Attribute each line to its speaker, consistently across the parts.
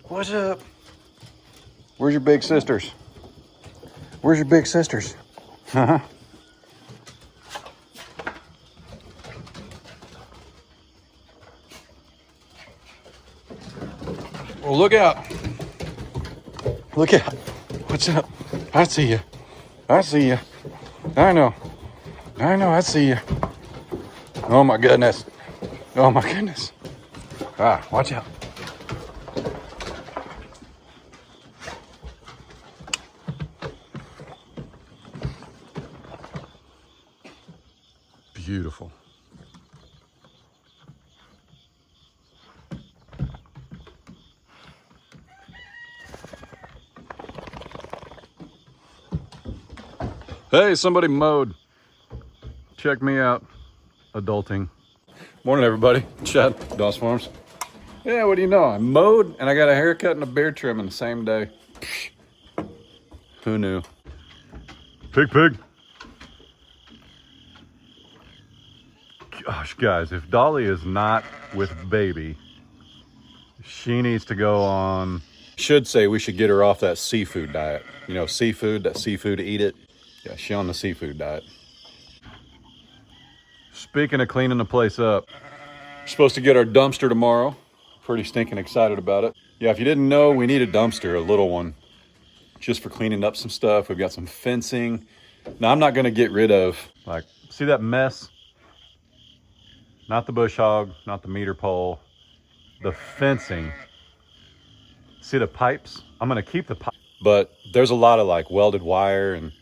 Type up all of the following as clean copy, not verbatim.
Speaker 1: What's up? Where's your big sisters? Where's your big sisters? Huh? Well, look out. Look out. What's up? I see you. I see you. I know. I see you. Oh my goodness. Oh my goodness. Ah, watch out. Beautiful. Hey, somebody mowed. Check me out. Adulting. Morning, everybody. Chad, Doss Farms. Yeah, what do you know? I mowed and I got a haircut and a beard trim in the same day. Who knew? Pig. Gosh, guys, if Dolly is not with baby, she needs to go on. Should say we should get her off that seafood diet. You know, seafood, that seafood, eat it. Yeah, she on the seafood diet. Speaking of cleaning the place up, we're supposed to get our dumpster tomorrow. Pretty stinking excited about it. Yeah, if you didn't know, we need a dumpster, a little one, just for cleaning up some stuff. We've got some fencing. Now, I'm not gonna get rid of, like, see that mess? Not the bush hog, not the meter pole, the fencing. See the pipes? I'm gonna keep the pipe, but there's a lot of like welded wire and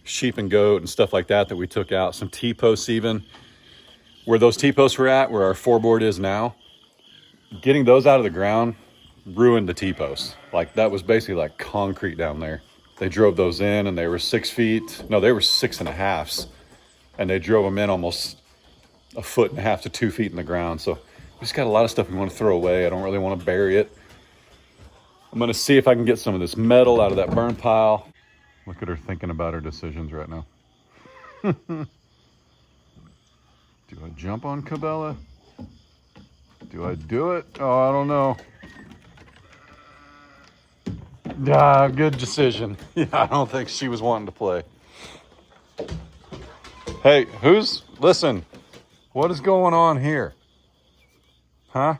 Speaker 1: sheep and goat and stuff like that that we took out. Some T-posts even. Where those T-posts were at, where our floorboard is now, getting those out of the ground ruined the T-posts. Like that was basically like concrete down there. They drove those in and they were 6 feet. No, they were 6.5s. And they drove them in almost 1.5 feet to 2 feet in the ground. So we just got a lot of stuff we want to throw away. I don't really want to bury it. I'm going to see if I can get some of this metal out of that burn pile. Look at her thinking about her decisions right now. Do I jump on Cabela? Do I do it? Oh, I don't know. Ah, good decision. Yeah, I don't think she was wanting to play. Hey, listen, what is going on here? Huh?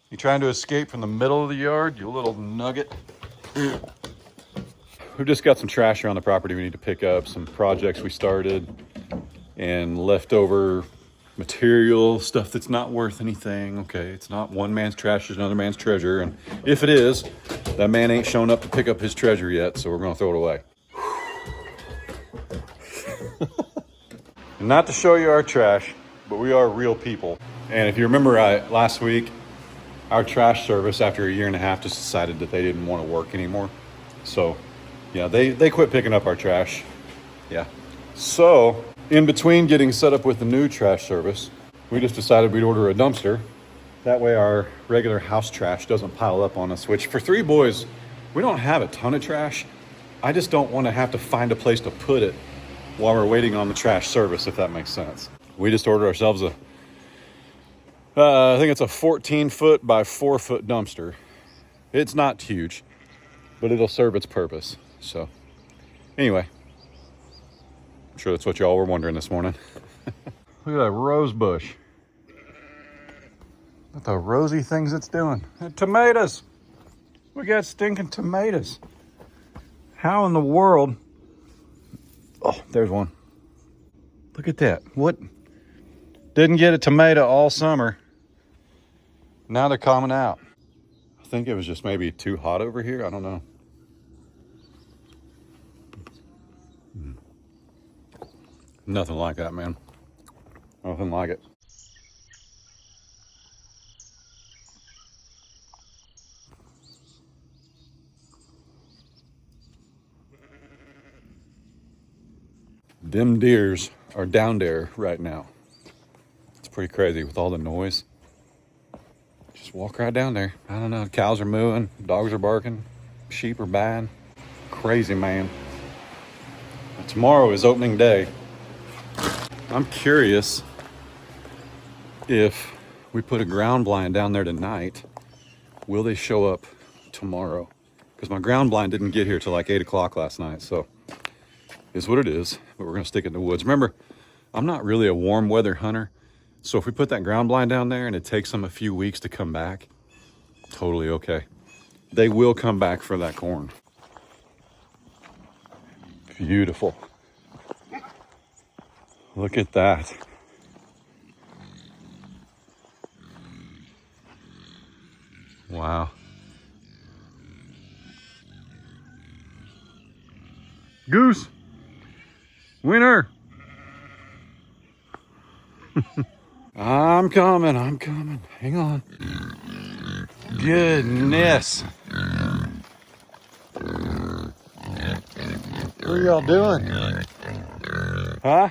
Speaker 1: You trying to escape from the middle of the yard, you little nugget? We've just got some trash around the property we need to pick up, some projects we started, and leftover material, stuff that's not worth anything. Okay, it's not one man's trash is another man's treasure, and if it is, that man ain't shown up to pick up his treasure yet, so we're gonna throw it away. And not to show you our trash, but we are real people. And if you remember last week, our trash service, after 1.5 years, just decided that they didn't want to work anymore. So yeah, they quit picking up our trash. Yeah. So in between getting set up with the new trash service, we just decided we'd order a dumpster. That way our regular house trash doesn't pile up on us, which for 3 boys, we don't have a ton of trash. I just don't want to have to find a place to put it while we're waiting on the trash service, if that makes sense. We just ordered ourselves I think it's a 14-foot by 4-foot dumpster. It's not huge, but it'll serve its purpose. So anyway, I'm sure that's what y'all were wondering this morning. Look at that rose bush. Look at the rosy things it's doing. And tomatoes. We got stinking tomatoes. How in the world? Oh, there's one. Look at that. What? Didn't get a tomato all summer. Now they're coming out. I think it was just maybe too hot over here. I don't know. Nothing like that, man. Nothing like it. Them deers are down there right now. It's pretty crazy with all the noise. Just walk right down there. I don't know. Cows are mooing, dogs are barking, sheep are baaing. Crazy, man. But tomorrow is opening day. I'm curious if we put a ground blind down there tonight, will they show up tomorrow because my ground blind didn't get here till like 8 o'clock last night. So it's what it is, but we're gonna stick it in the woods. Remember, I'm not really a warm weather hunter. So if we put that ground blind down there and it takes them a few weeks to come back, totally okay. They will come back for that corn. Beautiful. Look at that. Wow. Goose. Winner. I'm coming. Hang on. Goodness. What are y'all doing? Huh?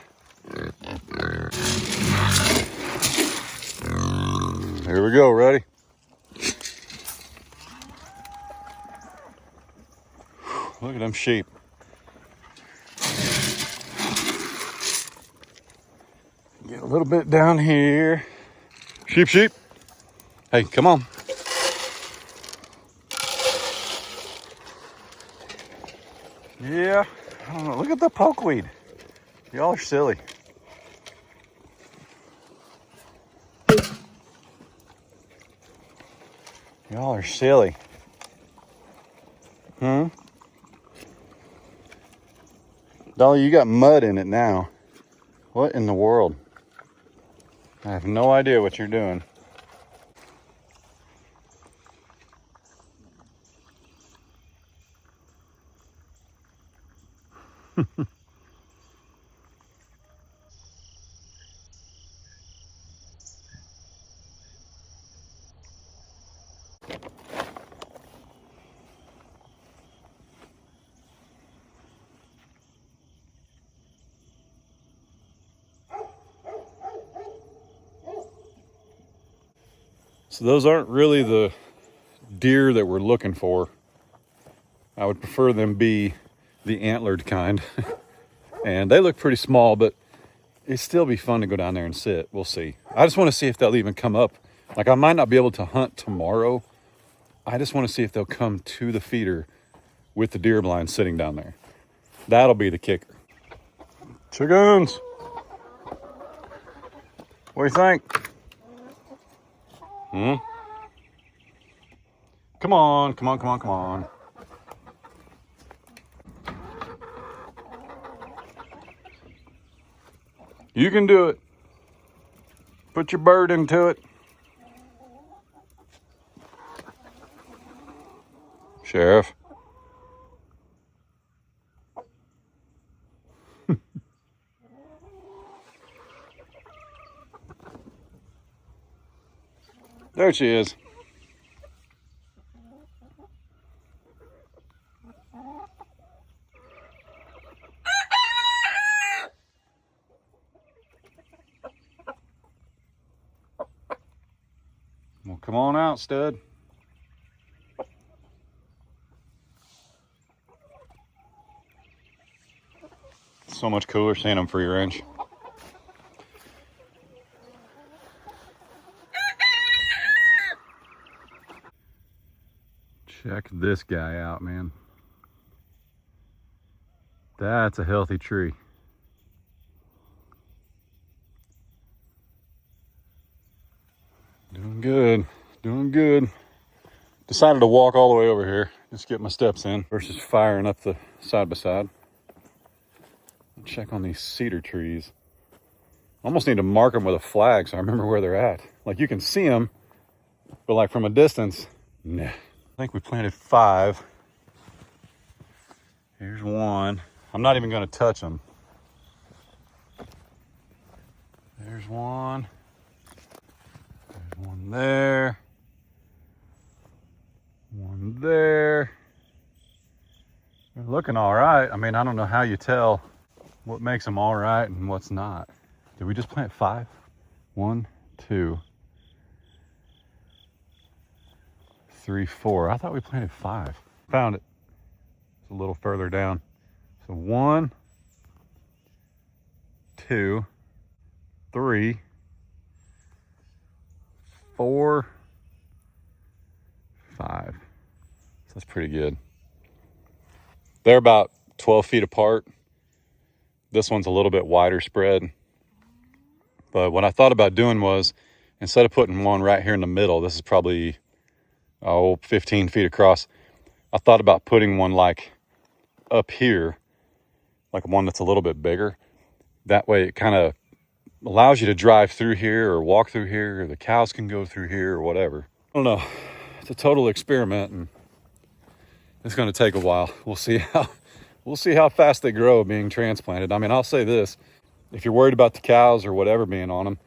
Speaker 1: Here we go, ready? Look at them sheep. Get a little bit down here. Sheep. Hey, come on. Yeah, I don't know. Look at the pokeweed. Y'all are silly. Y'all are silly. Dolly, you got mud in it now. What in the world? I have no idea what you're doing. So those aren't really the deer that we're looking for. I would prefer them be the antlered kind. And they look pretty small, but it'd still be fun to go down there and sit. We'll see. I just want to see if they'll even come up. Like, I might not be able to hunt tomorrow. I just want to see if they'll come to the feeder with the deer blind sitting down there. That'll be the kicker. Chickens. What do you think? Come on. You can do it. Put your bird into it. Sheriff. There she is. Well, come on out, stud. So much cooler seeing them free range. Check this guy out, man. That's a healthy tree. Doing good. Decided to walk all the way over here, just get my steps in versus firing up the side by side. Check on these cedar trees. Almost need to mark them with a flag so I remember where they're at. Like, you can see them, but like from a distance, nah. I think we planted 5. Here's one. I'm not even gonna touch them. There's one. There's one there. One there. They're looking all right. I mean, I don't know how you tell what makes them all right and what's not. Did we just plant 5? 1, 2, 3, 4. I thought we planted 5. Found it. It's a little further down. So 1, 2, 3, 4, 5. So that's pretty good. They're about 12 feet apart. This one's a little bit wider spread. But what I thought about doing was, instead of putting one right here in the middle, this is probably, 15 feet across. I thought about putting one like up here, like one that's a little bit bigger. That way it kind of allows you to drive through here or walk through here, or the cows can go through here or whatever. I don't know. It's a total experiment and it's going to take a while. We'll see how fast they grow being transplanted. I mean, I'll say this, if you're worried about the cows or whatever being on them,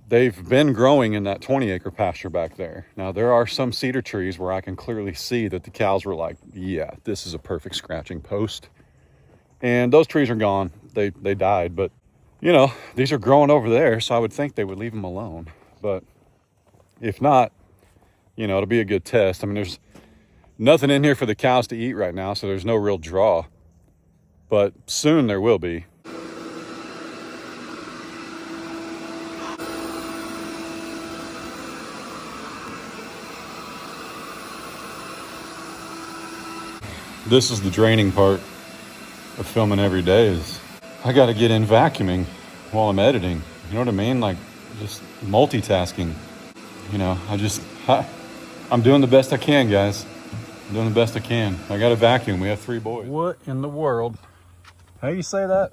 Speaker 1: they've been growing in that 20-acre pasture back there. Now, there are some cedar trees where I can clearly see that the cows were like, yeah, this is a perfect scratching post. And those trees are gone. They died. But, you know, these are growing over there, so I would think they would leave them alone. But if not, you know, it'll be a good test. I mean, there's nothing in here for the cows to eat right now, so there's no real draw. But soon there will be. This is the draining part of filming every day, is I got to get in vacuuming while I'm editing. You know what I mean? Like, just multitasking. You know, I'm doing the best I can, guys. I'm doing the best I can. I got a vacuum. We have 3 boys. What in the world? How you say that?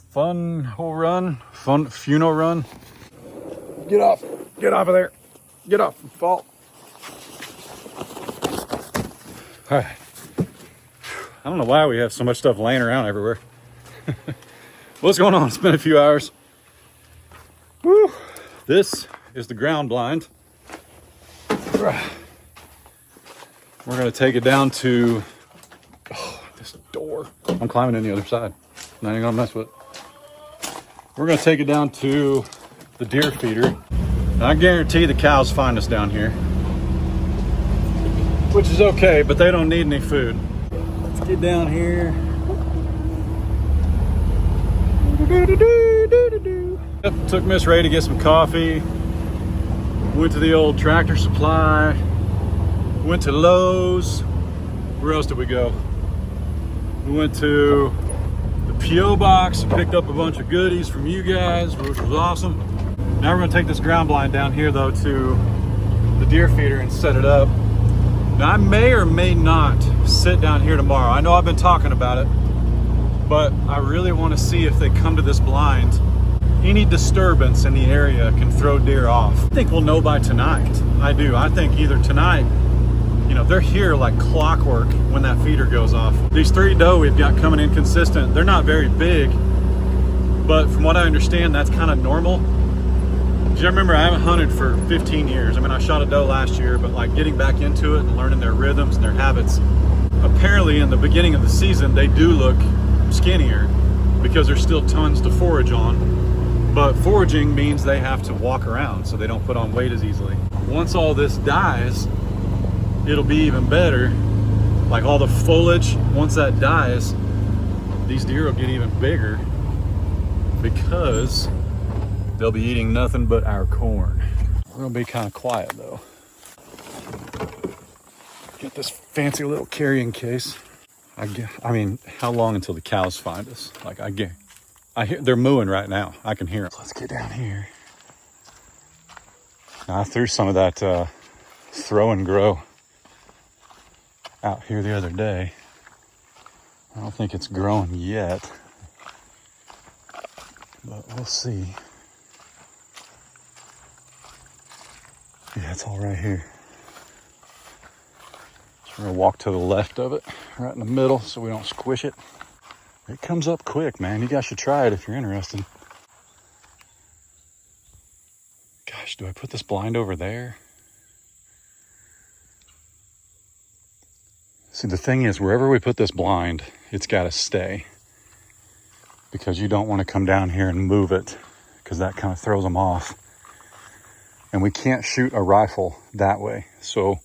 Speaker 1: Fun whole run? Fun funeral run? Get off. Get off of there. Get off. Fall. All right. I don't know why we have so much stuff laying around everywhere. What's going on? It's been a few hours. Woo. This is the ground blind. We're going to take it down to this door. I'm climbing in the other side. Not even going to mess with it. We're going to take it down to the deer feeder. Now, I guarantee the cows find us down here, which is okay, but they don't need any food. Let's get down here. Yep, took Miss Ray to get some coffee. Went to the old Tractor Supply. Went to Lowe's. Where else did we go? We went to the P.O. box, picked up a bunch of goodies from you guys, which was awesome. Now we're gonna take this ground blind down here though to the deer feeder and set it up. Now I may or may not sit down here tomorrow. I know I've been talking about it, but I really want to see if they come to this blind. Any disturbance in the area can throw deer off. I think we'll know by tonight. I do. I think either tonight, you know, they're here like clockwork when that feeder goes off. These 3 doe we've got coming in consistent. They're not very big, but from what I understand, that's kind of normal. I remember I haven't hunted for 15 years. I mean, I shot a doe last year, but like getting back into it and learning their rhythms and their habits. Apparently in the beginning of the season, they do look skinnier because there's still tons to forage on. But foraging means they have to walk around so they don't put on weight as easily. Once all this dies, it'll be even better. Like all the foliage, once that dies, these deer will get even bigger because they'll be eating nothing but our corn. We're gonna be kind of quiet though. Get this fancy little carrying case. I mean, how long until the cows find us? Like I hear they're mooing right now. I can hear them. Let's get down here. Now, I threw some of that throw and grow out here the other day. I don't think it's growing yet, but we'll see. Yeah, it's all right here. So we're gonna walk to the left of it, right in the middle, so we don't squish it. It comes up quick, man. You guys should try it if you're interested. Gosh, do I put this blind over there? See, the thing is, wherever we put this blind, it's got to stay. Because you don't want to come down here and move it, because that kind of throws them off. And we can't shoot a rifle that way. So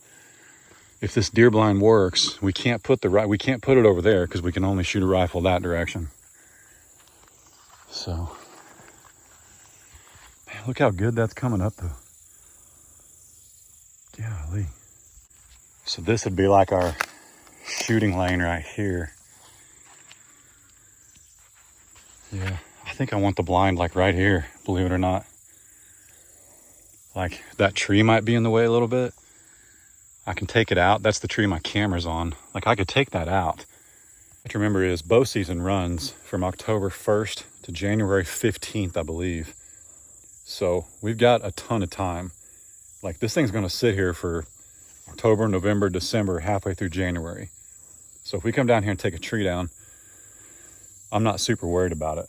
Speaker 1: if this deer blind works, we can't put it over there because we can only shoot a rifle that direction. So, man, look how good that's coming up though. Golly. So this would be like our shooting lane right here. Yeah, I think I want the blind like right here, believe it or not. Like that tree might be in the way a little bit. I can take it out. That's the tree my camera's on. Like I could take that out. What you remember is bow season runs from October 1st to January 15th, I believe. So we've got a ton of time. Like this thing's gonna sit here for October, November, December, halfway through January. So if we come down here and take a tree down, I'm not super worried about it.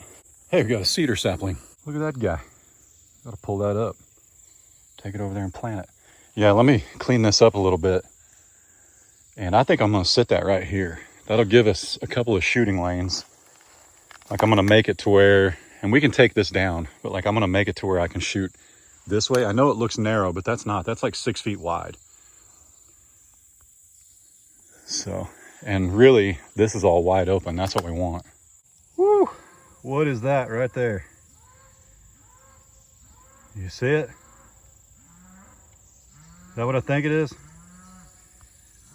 Speaker 1: Hey, we got a cedar sapling. Look at that guy. Gotta pull that up. Take it over there and plant it. Yeah, let me clean this up a little bit. And I think I'm gonna sit that right here. That'll give us a couple of shooting lanes. Like I'm gonna make it to where, and we can take this down, but like I'm gonna make it to where I can shoot this way. I know it looks narrow, but that's not. That's like 6 feet wide. So, and really, this is all wide open. That's what we want. Woo! What is that right there? You see it? Is that what I think it is?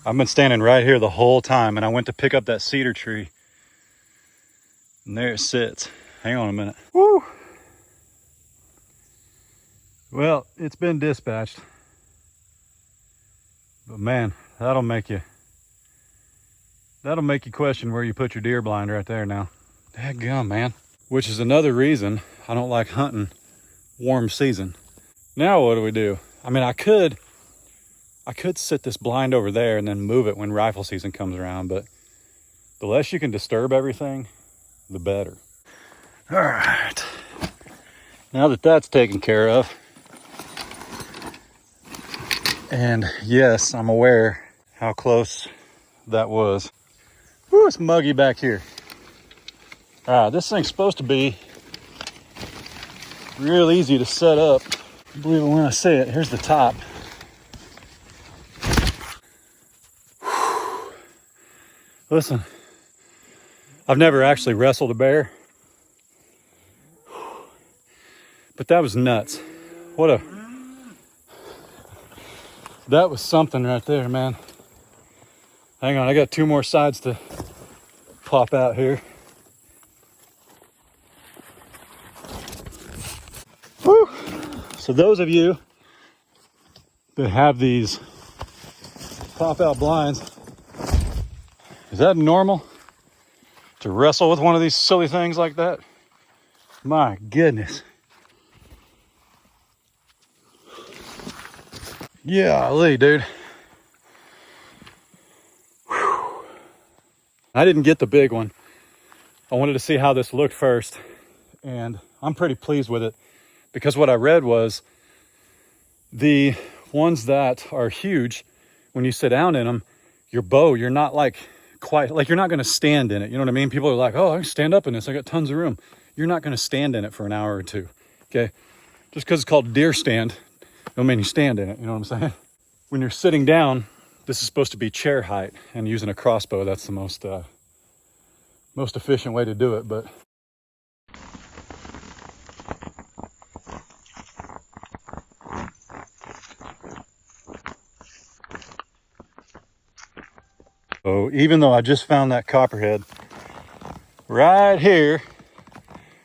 Speaker 1: I've been standing right here the whole time, and I went to pick up that cedar tree. And there it sits. Hang on a minute. Woo! Well, it's been dispatched. But man, that'll make you question where you put your deer blind right there now. Dadgum, man. Which is another reason I don't like hunting warm season. Now what do? I mean, I could sit this blind over there and then move it when rifle season comes around, but the less you can disturb everything, the better. All right. Now that that's taken care of, and yes, I'm aware how close that was. Ooh, it's muggy back here. This thing's supposed to be real easy to set up. Believe it when I say it. Here's the top. Listen, I've never actually wrestled a bear, but that was nuts. That was something right there, man. Hang on, I got 2 more sides to pop out here. Whew. So those of you that have these pop out blinds, is that normal to wrestle with one of these silly things like that? My goodness. Golly, dude. Whew. I didn't get the big one. I wanted to see how this looked first, and I'm pretty pleased with it because what I read was the ones that are huge, when you sit down in them, your bow, you're not like quite, like you're not going to stand in it. You know what I mean? People are like, oh, I can stand up in this. I got tons of room. You're not going to stand in it for an hour or two. Okay. Just because it's called deer stand, don't mean you stand in it. You know what I'm saying? When you're sitting down, this is supposed to be chair height, and using a crossbow, that's the most efficient way to do it. But so even though I just found that copperhead right here,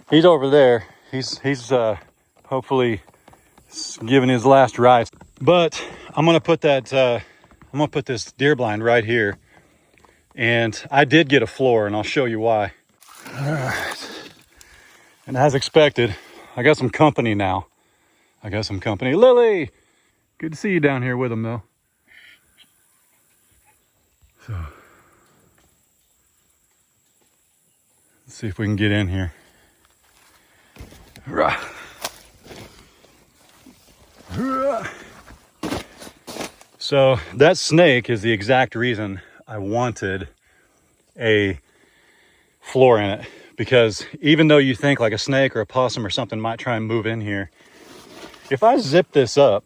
Speaker 1: he's over there. He's hopefully giving his last rites. But I'm gonna put this deer blind right here, and I did get a floor, and I'll show you why. All right, and as expected, I got some company now. Lily, good to see you down here with him though. So let's see if we can get in here. So that snake is the exact reason I wanted a floor in it, because even though you think like a snake or a possum or something might try and move in here, if I zip this up,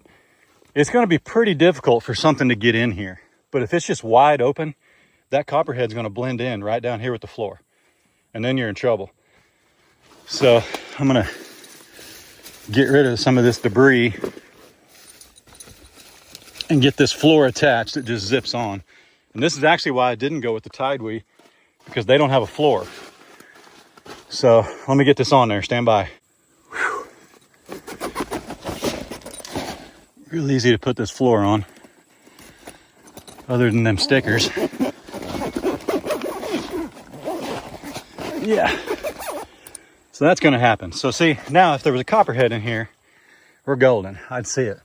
Speaker 1: it's going to be pretty difficult for something to get in here. But if it's just wide open, that copperhead's going to blend in right down here with the floor, and then you're in trouble. So I'm going to get rid of some of this debris. and get this floor attached. It just zips on. And this is actually why I didn't go with the Tide Wee, because they don't have a floor. So let me get this on there. Stand by. Whew. Real easy to put this floor on, other than them stickers. Yeah. So that's going to happen. So see, now if there was a copperhead in here, we're golden. I'd see it.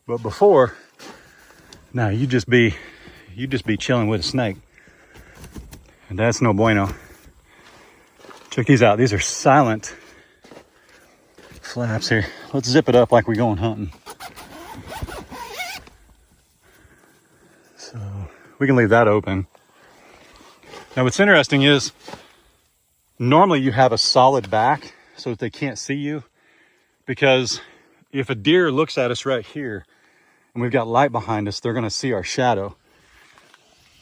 Speaker 1: But before, no, you just be chilling with a snake. And that's no bueno. Check these out. These are silent flaps here. Let's zip it up like we're going hunting. So we can leave that open. Now what's interesting is normally you have a solid back so that they can't see you, because if a deer looks at us right here and we've got light behind us, they're going to see our shadow.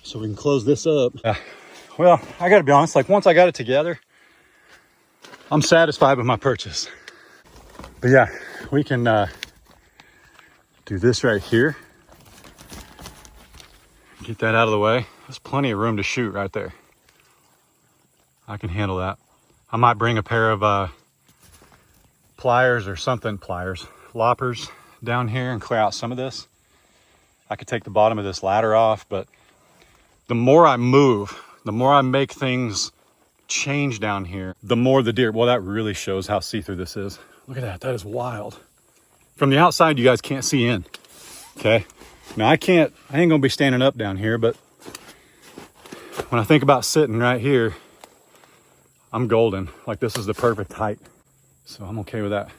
Speaker 1: So we can close this up. Well, I got to be honest, like once I got it together, I'm satisfied with my purchase. But yeah, we can do this right here. Get that out of the way. There's plenty of room to shoot right there. I can handle that. I might bring a pair of pliers or something, loppers down here and clear out some of this. I could take the bottom of this ladder off, but the more I move, the more I make things change down here, the more the deer, well, that really shows how see-through this is. Look at that, that is wild. From the outside, you guys can't see in, okay? Now I ain't gonna be standing up down here, but when I think about sitting right here, I'm golden. Like this is the perfect height. So I'm okay with that.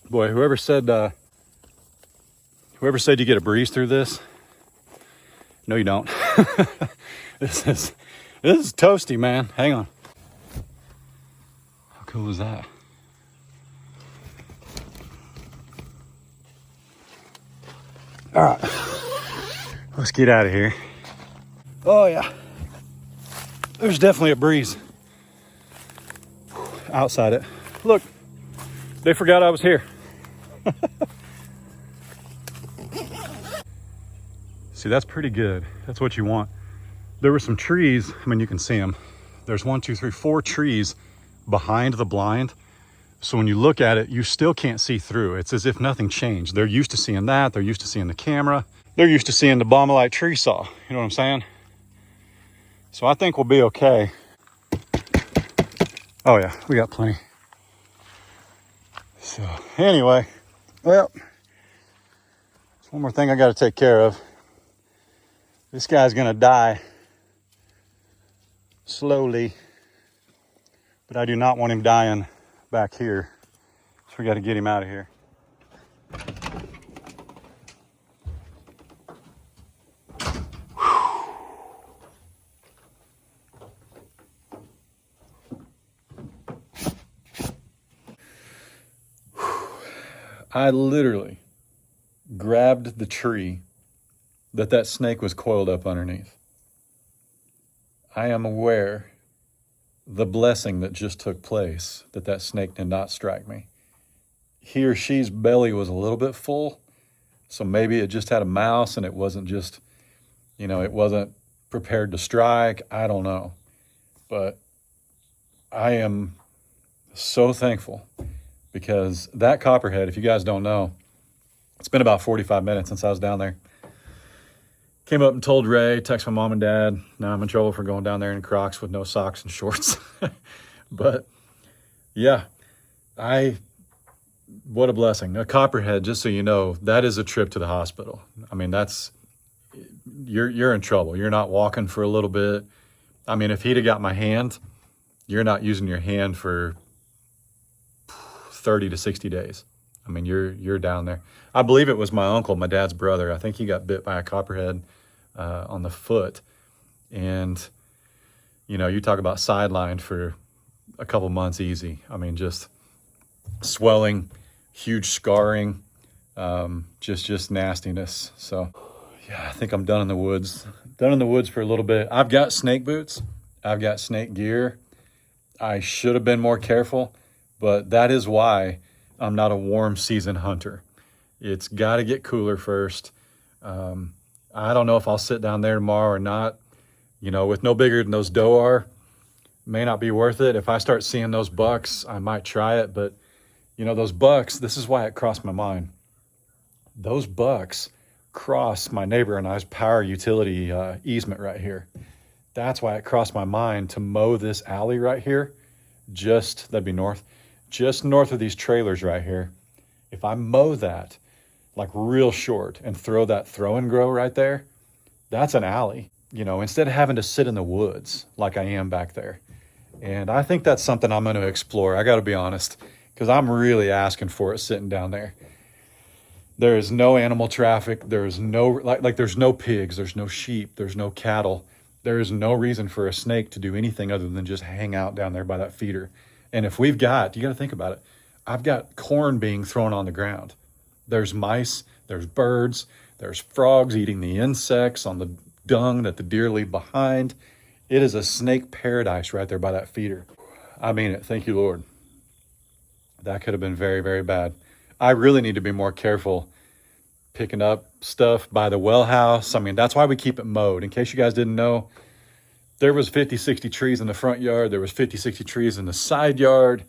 Speaker 1: Boy, whoever said you get a breeze through this, no you don't. This is toasty, man. Hang on. How cool is that? All right, let's get out of here. Oh yeah, there's definitely a breeze outside it. Look, they forgot I was here. See, that's pretty good. That's what you want. There were some trees, I mean, you can see them. There's 1, 2, 3, 4 trees behind the blind. So when you look at it, you still can't see through. It's as if nothing changed. They're used to seeing that. They're used to seeing the camera. They're used to seeing the Bombelite tree saw. You know what I'm saying? So I think we'll be okay. Oh yeah, we got plenty. So anyway, well, there's one more thing I got to take care of. This guy's gonna die slowly, but I do not want him dying back here. So we got to get him out of here. I literally grabbed the tree that snake was coiled up underneath. I am aware the blessing that just took place, that snake did not strike me. He or she's belly was a little bit full, so maybe it just had a mouse and it wasn't just, it wasn't prepared to strike. I don't know. But I am so thankful, because that copperhead, if you guys don't know, it's been about 45 minutes since I was down there. Came up and told Ray, text my mom and dad. Now I'm in trouble for going down there in Crocs with no socks and shorts. But yeah, what a blessing. A copperhead, just so you know, that is a trip to the hospital. I mean, you're in trouble. You're not walking for a little bit. I mean, if he'd have got my hand, you're not using your hand for 30 to 60 days. I mean, you're down there. I believe it was my uncle, my dad's brother. I think he got bit by a copperhead on the foot. And, you talk about sidelined for a couple months easy. I mean, just swelling, huge scarring, just nastiness. So, yeah, I think I'm done in the woods. Done in the woods for a little bit. I've got snake boots. I've got snake gear. I should have been more careful, but that is why I'm not a warm season hunter. It's got to get cooler first. I don't know if I'll sit down there tomorrow or not. You know, with no bigger than those doe are, may not be worth it. If I start seeing those bucks, I might try it. But, you know, those bucks, this is why it crossed my mind. Those bucks cross my neighbor and I's power utility easement right here. That's why it crossed my mind to mow this alley right here. That'd be north, just north of these trailers right here. If I mow that like real short and throw that throw and grow right there, that's an alley, you know, instead of having to sit in the woods like I am back there. And I think that's something I'm going to explore. I got to be honest, because I'm really asking for it sitting down there. There is no animal traffic. There is no, like there's no pigs. There's no sheep. There's no cattle. There is no reason for a snake to do anything other than just hang out down there by that feeder. And if you got to think about it. I've got corn being thrown on the ground. There's mice, there's birds, there's frogs eating the insects on the dung that the deer leave behind. It is a snake paradise right there by that feeder. I mean it. Thank you, Lord. That could have been very, very bad. I really need to be more careful picking up stuff by the well house. I mean, that's why we keep it mowed. In case you guys didn't know, there was 50, 60 trees in the front yard. There was 50, 60 trees in the side yard.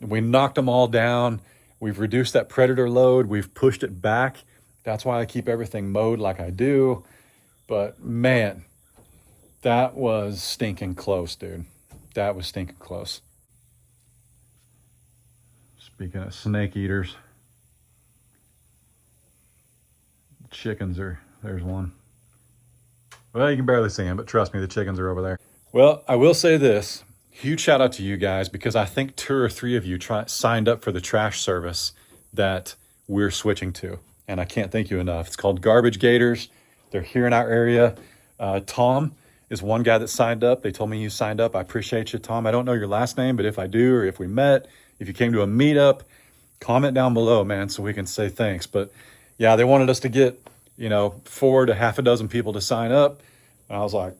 Speaker 1: We knocked them all down. We've reduced that predator load. We've pushed it back. That's why I keep everything mowed like I do. But man, that was stinking close, dude. That was stinking close. Speaking of snake eaters, chickens there's one. Well, you can barely see them, but trust me, the chickens are over there. Well, I will say this. Huge shout out to you guys, because I think 2 or 3 of you signed up for the trash service that we're switching to. And I can't thank you enough. It's called Garbage Gators. They're here in our area. Tom is one guy that signed up. They told me you signed up. I appreciate you, Tom. I don't know your last name, but if I do, or if we met, if you came to a meetup, comment down below, man, so we can say thanks. But yeah, they wanted us to get, 4 to half a dozen people to sign up. And I was like,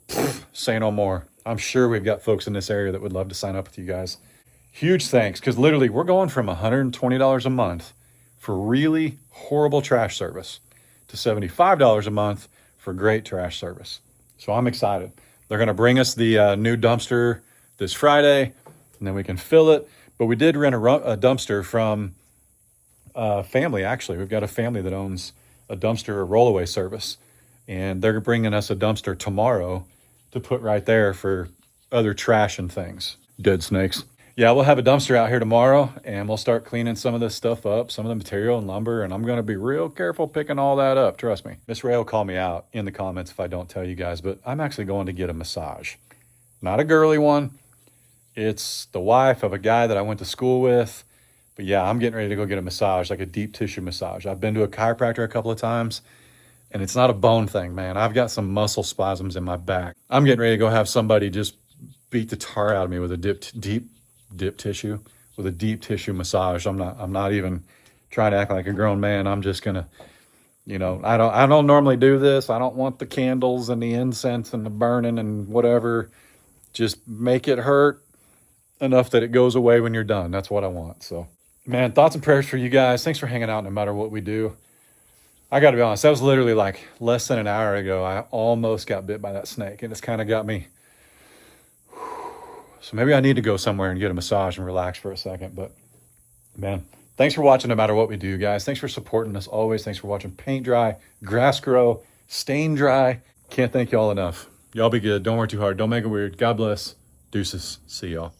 Speaker 1: say no more. I'm sure we've got folks in this area that would love to sign up with you guys. Huge thanks, because literally we're going from $120 a month for really horrible trash service to $75 a month for great trash service. So I'm excited. They're going to bring us the new dumpster this Friday, and then we can fill it. But we did rent a dumpster from a family, actually. We've got a family that owns a dumpster rollaway service, and they're bringing us a dumpster tomorrow to put right there for other trash and things. Dead snakes. Yeah, we'll have a dumpster out here tomorrow, and we'll start cleaning some of this stuff up, some of the material and lumber, and I'm going to be real careful picking all that up, trust me. Miss Ray will call me out in the comments if I don't tell you guys, but I'm actually going to get a massage. Not a girly one. It's the wife of a guy that I went to school with. But yeah, I'm getting ready to go get a massage, like a deep tissue massage. I've been to a chiropractor a couple of times, and it's not a bone thing, man. I've got some muscle spasms in my back. I'm getting ready to go have somebody just beat the tar out of me with a deep tissue massage. I'm not even trying to act like a grown man. I'm just gonna, I don't normally do this. I don't want the candles and the incense and the burning and whatever. Just make it hurt enough that it goes away when you're done. That's what I want. So, man, thoughts and prayers for you guys. Thanks for hanging out no matter what we do. I got to be honest, that was literally like less than an hour ago. I almost got bit by that snake, and it's kind of got me. So maybe I need to go somewhere and get a massage and relax for a second. But, man, thanks for watching no matter what we do, guys. Thanks for supporting us always. Thanks for watching paint dry, grass grow, stain dry. Can't thank y'all enough. Y'all be good. Don't work too hard. Don't make it weird. God bless. Deuces. See y'all.